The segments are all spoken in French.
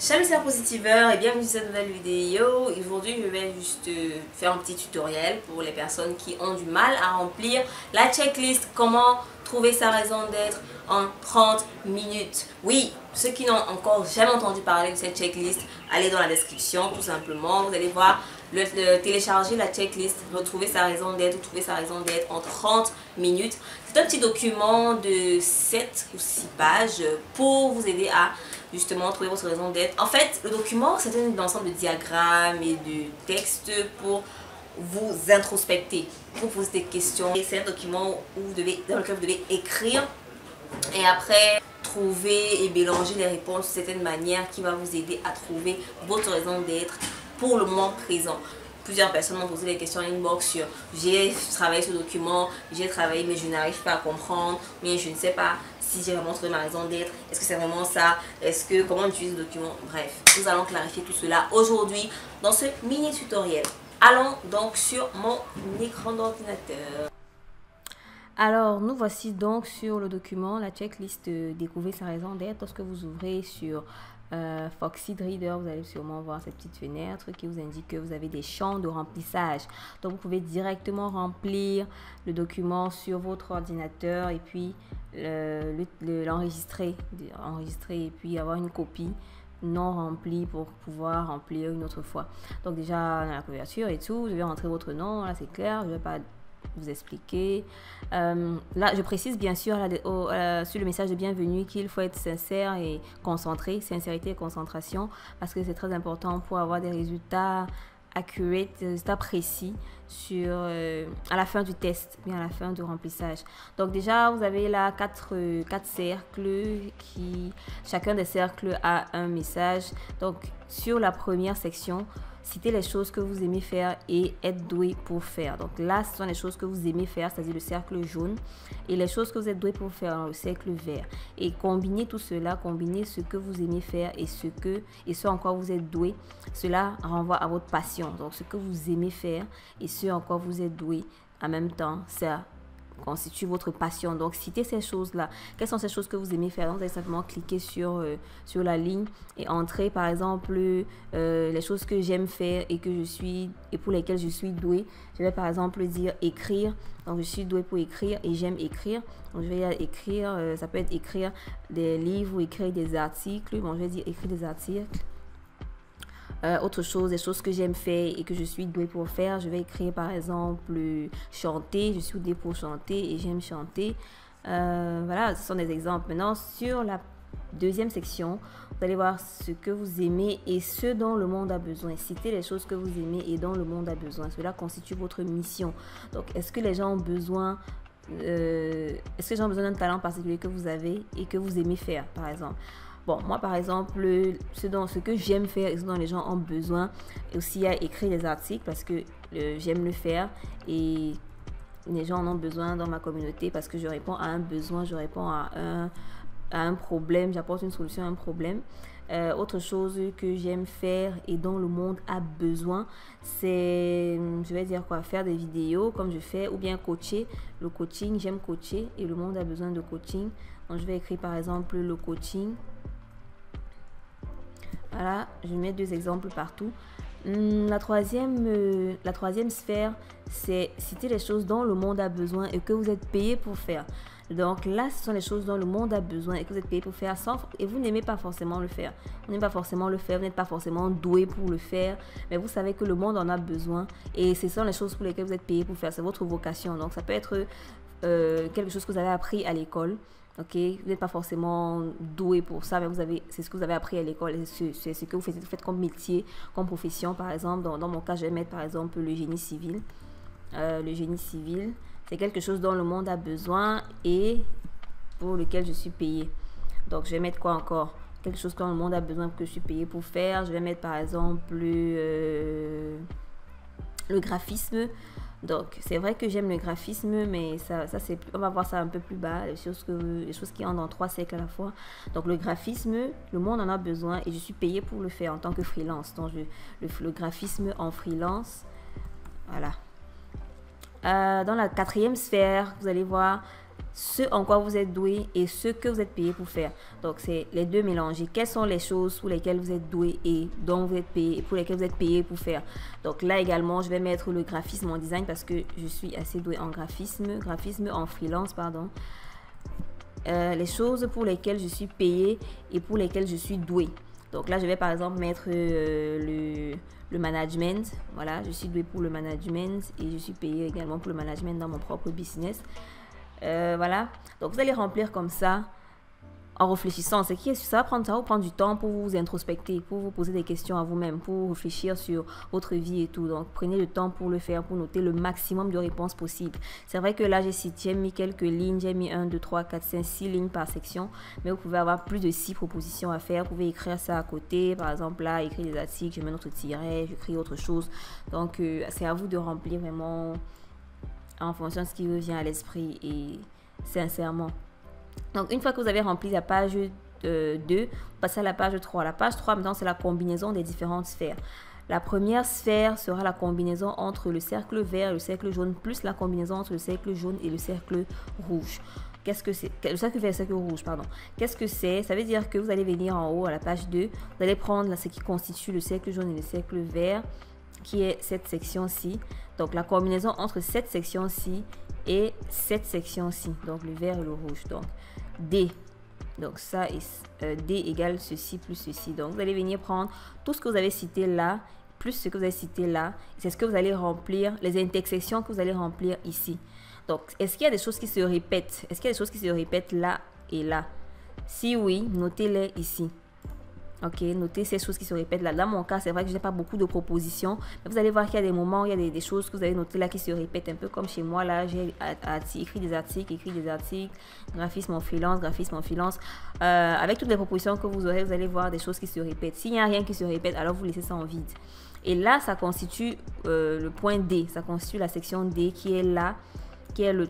Salut c'est Positiveur et bienvenue sur cette nouvelle vidéo. Aujourd'hui je vais juste faire un petit tutoriel pour les personnes qui ont du mal à remplir la checklist comment trouver sa raison d'être en 30 minutes. Oui, ceux qui n'ont encore jamais entendu parler de cette checklist, allez dans la description tout simplement, vous allez voir télécharger la checklist, retrouver sa raison d'être, trouver sa raison d'être en 30 minutes. C'est un petit document de 7 ou 6 pages pour vous aider à justement trouver votre raison d'être. En fait, le document, c'est un ensemble de diagrammes et de textes pour vous introspecter, pour poser des questions. C'est un document où dans lequel vous devez écrire et après trouver et mélanger les réponses de certaines manières qui va vous aider à trouver votre raison d'être pour le moment présent. Plusieurs personnes m'ont posé des questions en inbox sur j'ai travaillé ce document, j'ai travaillé mais je n'arrive pas à comprendre, mais je ne sais pas si j'ai vraiment trouvé ma raison d'être, est-ce que c'est vraiment ça, est-ce que comment utiliser le document, bref, nous allons clarifier tout cela aujourd'hui dans ce mini tutoriel. Allons donc sur mon écran d'ordinateur. Alors, nous voici donc sur le document, la checklist découvrir sa raison d'être. Lorsque vous ouvrez sur Foxit Reader, vous allez sûrement voir cette petite fenêtre qui vous indique que vous avez des champs de remplissage. Donc, vous pouvez directement remplir le document sur votre ordinateur et puis l'enregistrer et puis avoir une copie non remplie pour pouvoir remplir une autre fois. Donc, déjà, dans la couverture et tout, je vais rentrer votre nom, là c'est clair, je ne vais pas vous expliquer. Là, je précise bien sûr sur le message de bienvenue qu'il faut être sincère et concentré, sincérité et concentration, parce que c'est très important pour avoir des résultats accurate, des résultats précis sur, à la fin du test, bien à la fin du remplissage. Donc déjà, vous avez là quatre cercles qui, chacun des cercles a un message. Donc sur la première section, citez les choses que vous aimez faire et être doué pour faire. Donc là, ce sont les choses que vous aimez faire, c'est-à-dire le cercle jaune, et les choses que vous êtes doué pour faire dans le cercle vert. Et combinez tout cela, combinez ce que vous aimez faire et ce en quoi vous êtes doué. Cela renvoie à votre passion. Donc ce que vous aimez faire et ce en quoi vous êtes doué en même temps, ça constitue votre passion. Donc citez ces choses-là. Quelles sont ces choses que vous aimez faire? Donc, vous allez simplement cliquer sur la ligne et entrer par exemple les choses que j'aime faire et pour lesquelles je suis douée. Je vais par exemple dire écrire. Donc je suis douée pour écrire et j'aime écrire. Donc je vais écrire, ça peut être écrire des livres ou écrire des articles. Bon, je vais dire écrire des articles. Autre chose, des choses que j'aime faire et que je suis douée pour faire, je vais écrire par exemple chanter, je suis douée pour chanter et j'aime chanter. Voilà, ce sont des exemples. Maintenant, sur la deuxième section, vous allez voir ce que vous aimez et ce dont le monde a besoin. Citez les choses que vous aimez et dont le monde a besoin. Cela constitue votre mission. Donc, est-ce que les gens ont besoin d'un talent particulier que vous avez et que vous aimez faire, par exemple? Bon, moi par exemple, ce que j'aime faire et ce dont les gens ont besoin, aussi à écrire des articles parce que j'aime le faire et les gens en ont besoin dans ma communauté parce que je réponds à un besoin, je réponds à un problème, j'apporte une solution à un problème. Autre chose que j'aime faire et dont le monde a besoin, c'est, je vais dire quoi, faire des vidéos comme je fais ou bien coacher. Le coaching, j'aime coacher et le monde a besoin de coaching. Donc je vais écrire par exemple le coaching. Voilà, je vais mettre deux exemples partout. La troisième sphère, c'est citer les choses dont le monde a besoin et que vous êtes payé pour faire. Donc là, ce sont les choses dont le monde a besoin et que vous êtes payé pour faire et vous n'aimez pas forcément le faire. Vous n'aimez pas forcément le faire, vous n'êtes pas forcément doué pour le faire, mais vous savez que le monde en a besoin et ce sont les choses pour lesquelles vous êtes payé pour faire. C'est votre vocation. Donc ça peut être quelque chose que vous avez appris à l'école. Ok, vous n'êtes pas forcément doué pour ça, mais c'est ce que vous avez appris à l'école, c'est ce que vous faites comme métier, comme profession. Par exemple, dans mon cas, je vais mettre par exemple le génie civil. Le génie civil, c'est quelque chose dont le monde a besoin et pour lequel je suis payée. Donc, je vais mettre quoi encore? Quelque chose dont le monde a besoin que je suis payée pour faire. Je vais mettre par exemple le graphisme. Donc, c'est vrai que j'aime le graphisme, mais ça on va voir ça un peu plus bas, les choses qui entrent dans 3 cercles à la fois. Donc, le graphisme, le monde en a besoin et je suis payée pour le faire en tant que freelance. Donc, le graphisme en freelance, voilà. Dans la quatrième sphère, vous allez voir ce en quoi vous êtes doué et ce que vous êtes payé pour faire. Donc, c'est les deux mélangés. Quelles sont les choses pour lesquelles vous êtes doué et dont vous êtes payé, pour lesquelles vous êtes payé pour faire. Donc, là également, je vais mettre le graphisme en design parce que je suis assez doué en graphisme en freelance, pardon. Les choses pour lesquelles je suis payé et pour lesquelles je suis doué. Donc là, je vais par exemple mettre le management. Voilà, je suis doué pour le management et je suis payé également pour le management dans mon propre business. Voilà, donc vous allez remplir comme ça en réfléchissant. Ça va prendre du temps pour vous introspecter, pour vous poser des questions à vous-même, pour réfléchir sur votre vie et tout. Donc prenez le temps pour le faire, pour noter le maximum de réponses possibles. C'est vrai que là j'ai mis quelques lignes, j'ai mis 1, 2, 3, 4, 5, 6 lignes par section, mais vous pouvez avoir plus de 6 propositions à faire. Vous pouvez écrire ça à côté, par exemple là, écrire des articles, je mets notre tiret, j'écris autre chose. Donc c'est à vous de remplir vraiment en fonction de ce qui vous vient à l'esprit et sincèrement. Donc, une fois que vous avez rempli la page 2, passez à la page 3. La page 3, maintenant, c'est la combinaison des différentes sphères. La première sphère sera la combinaison entre le cercle vert et le cercle jaune, plus la combinaison entre le cercle jaune et le cercle rouge. Qu'est-ce que c'est? Le cercle vert et le cercle rouge, pardon. Qu'est-ce que c'est? Ça veut dire que vous allez venir en haut à la page 2, vous allez prendre ce qui constitue le cercle jaune et le cercle vert, qui est cette section-ci. Donc, la combinaison entre cette section-ci et cette section-ci. Donc, le vert et le rouge. Donc, D. Donc, ça est D égale ceci plus ceci. Donc, vous allez venir prendre tout ce que vous avez cité là, plus ce que vous avez cité là. C'est ce que vous allez remplir, les intersections que vous allez remplir ici. Donc, est-ce qu'il y a des choses qui se répètent? Est-ce qu'il y a des choses qui se répètent là et là? Si oui, notez-les ici. Ok, notez ces choses qui se répètent là. Dans mon cas, c'est vrai que je n'ai pas beaucoup de propositions. Mais vous allez voir qu'il y a des moments, il y a des choses que vous avez notées là qui se répètent un peu comme chez moi. Là, j'ai écrit des articles, graphisme en freelance, avec toutes les propositions que vous aurez, vous allez voir des choses qui se répètent. S'il n'y a rien qui se répète, alors vous laissez ça en vide. Et là, ça constitue le point D. Ça constitue la section D qui est là, qui est le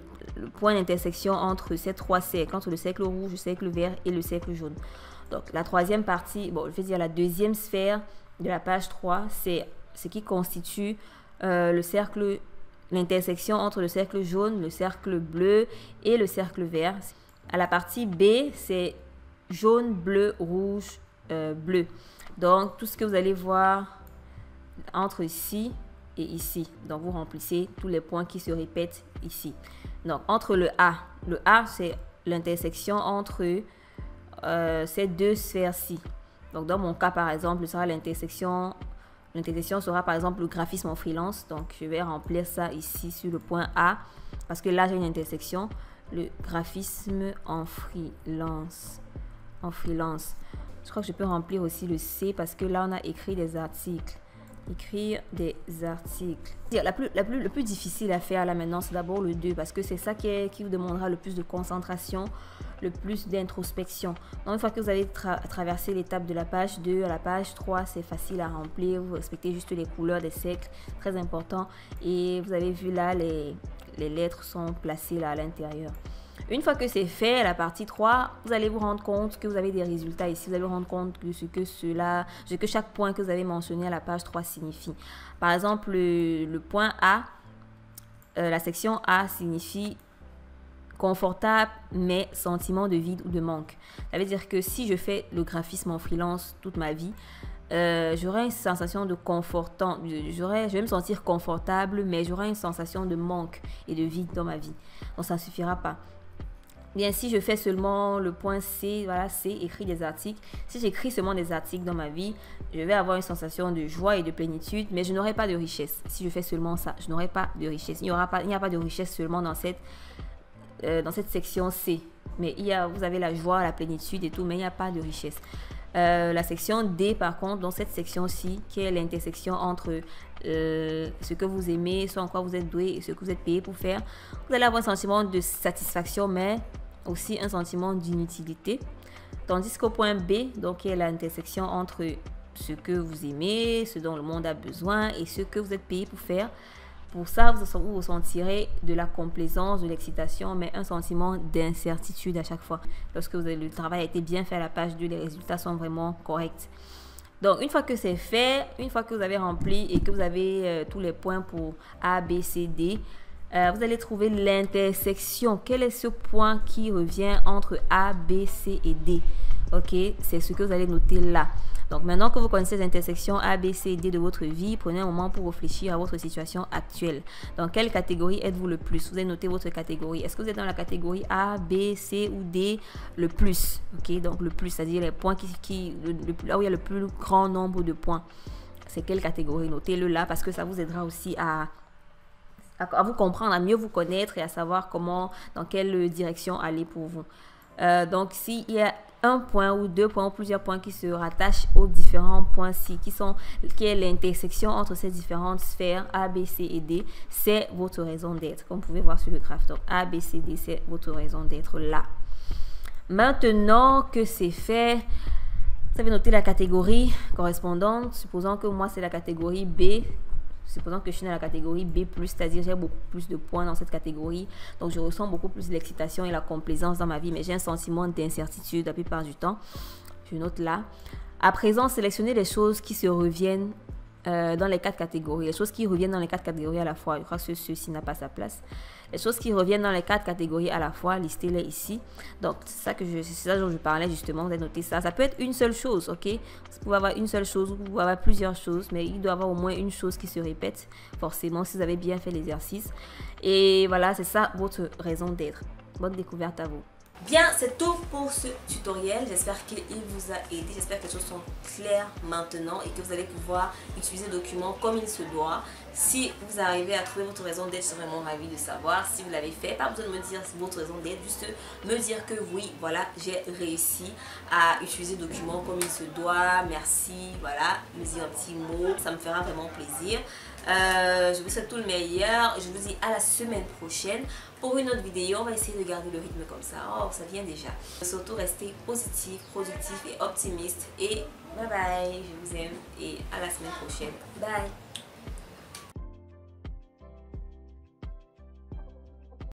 point d'intersection entre ces trois cercles, entre le cercle rouge, le cercle vert et le cercle jaune. Donc, la troisième partie, bon, je vais dire la deuxième sphère de la page 3, c'est ce qui constitue le cercle, l'intersection entre le cercle jaune, le cercle bleu et le cercle vert. À la partie B, c'est jaune, bleu, rouge, bleu. Donc, tout ce que vous allez voir entre ici et ici. Donc, vous remplissez tous les points qui se répètent ici. Donc, entre le A, c'est l'intersection entre ces deux sphères-ci. Donc, dans mon cas, par exemple, sera l'intersection sera, par exemple, le graphisme en freelance. Donc, je vais remplir ça ici sur le point A parce que là, j'ai une intersection. Le graphisme en freelance. Je crois que je peux remplir aussi le C parce que là, on a écrit des articles. Écrire des articles. Le plus difficile à faire là maintenant, c'est d'abord le 2 parce que c'est ça qui vous demandera le plus de concentration, le plus d'introspection. Donc, une fois que vous avez traversé l'étape de la page 2 à la page 3, c'est facile à remplir. Vous respectez juste les couleurs des cercles, très important. Et vous avez vu là, les lettres sont placées là à l'intérieur. Une fois que c'est fait, la partie 3, vous allez vous rendre compte que vous avez des résultats ici. Vous allez vous rendre compte de ce que chaque point que vous avez mentionné à la page 3 signifie. Par exemple, le point A, la section A signifie confortable, mais sentiment de vide ou de manque. Ça veut dire que si je fais le graphisme en freelance toute ma vie, j'aurai une sensation de confortant. Je vais me sentir confortable, mais j'aurai une sensation de manque et de vide dans ma vie. Donc, ça ne suffira pas. Bien, si je fais seulement le point C, voilà, C, écrit des articles. Si j'écris seulement des articles dans ma vie, je vais avoir une sensation de joie et de plénitude, mais je n'aurai pas de richesse. Si je fais seulement ça, je n'aurai pas de richesse. Il n'y a pas de richesse seulement dans cette section C. Mais vous avez la joie, la plénitude et tout, mais il n'y a pas de richesse. La section D, par contre, dans cette section-ci, qui est l'intersection entre ce que vous aimez, ce en quoi vous êtes doué et ce que vous êtes payé pour faire, vous allez avoir un sentiment de satisfaction, mais aussi un sentiment d'inutilité. Tandis qu'au point B, donc, qui est l'intersection entre ce que vous aimez, ce dont le monde a besoin et ce que vous êtes payé pour faire, pour ça, vous ressentirez de la complaisance, de l'excitation, mais un sentiment d'incertitude à chaque fois. Lorsque le travail a été bien fait à la page 2, les résultats sont vraiment corrects. Donc, une fois que c'est fait, une fois que vous avez rempli et que vous avez tous les points pour A, B, C, D, vous allez trouver l'intersection. Quel est ce point qui revient entre A, B, C et D? Ok, c'est ce que vous allez noter là. Donc maintenant que vous connaissez les intersections A, B, C et D de votre vie, prenez un moment pour réfléchir à votre situation actuelle. Dans quelle catégorie êtes-vous le plus? Vous allez noter votre catégorie. Est-ce que vous êtes dans la catégorie A, B, C ou D? Le plus. Ok, donc le plus, c'est-à-dire les points là où il y a le plus grand nombre de points. C'est quelle catégorie? Notez-le là parce que ça vous aidera aussi à vous comprendre, à mieux vous connaître et à savoir dans quelle direction aller pour vous. Donc, s'il y a un point ou deux points ou plusieurs points qui se rattachent aux différents points-ci, qui est l'intersection entre ces différentes sphères A, B, C et D, c'est votre raison d'être, comme vous pouvez voir sur le graphe. Donc, A, B, C, D, c'est votre raison d'être là. Maintenant que c'est fait, vous avez noté la catégorie correspondante. Supposons que moi, c'est la catégorie B. Supposons que je suis dans la catégorie B+, c'est-à-dire j'ai beaucoup plus de points dans cette catégorie. Donc, je ressens beaucoup plus l'excitation et la complaisance dans ma vie, mais j'ai un sentiment d'incertitude la plupart du temps. Je note là. À présent, sélectionnez les choses qui se reviennent dans les 4 catégories. Les choses qui reviennent dans les 4 catégories à la fois. Je crois que ceci n'a pas sa place. Les choses qui reviennent dans les 4 catégories à la fois, listez-les ici. Donc, c'est ça dont je parlais justement. Vous avez noté ça. Ça peut être une seule chose, ok? Vous pouvez avoir une seule chose, vous pouvez avoir plusieurs choses, mais il doit y avoir au moins une chose qui se répète, forcément, si vous avez bien fait l'exercice. Et voilà, c'est ça votre raison d'être. Bonne découverte à vous. Bien, c'est tout pour ce tutoriel. J'espère qu'il vous a aidé. J'espère que les choses sont claires maintenant et que vous allez pouvoir utiliser le document comme il se doit. Si vous arrivez à trouver votre raison d'être, je serais vraiment ravie de savoir. Si vous l'avez fait, pas besoin de me dire votre raison d'être, juste me dire que oui, voilà, j'ai réussi à utiliser le document comme il se doit. Merci, voilà, me dire un petit mot. Ça me fera vraiment plaisir. Je vous souhaite tout le meilleur. Je vous dis à la semaine prochaine pour une autre vidéo. On va essayer de garder le rythme comme ça. Oh, ça vient déjà. Surtout restez positif, productif et optimiste. Et bye bye. Je vous aime et à la semaine prochaine. Bye.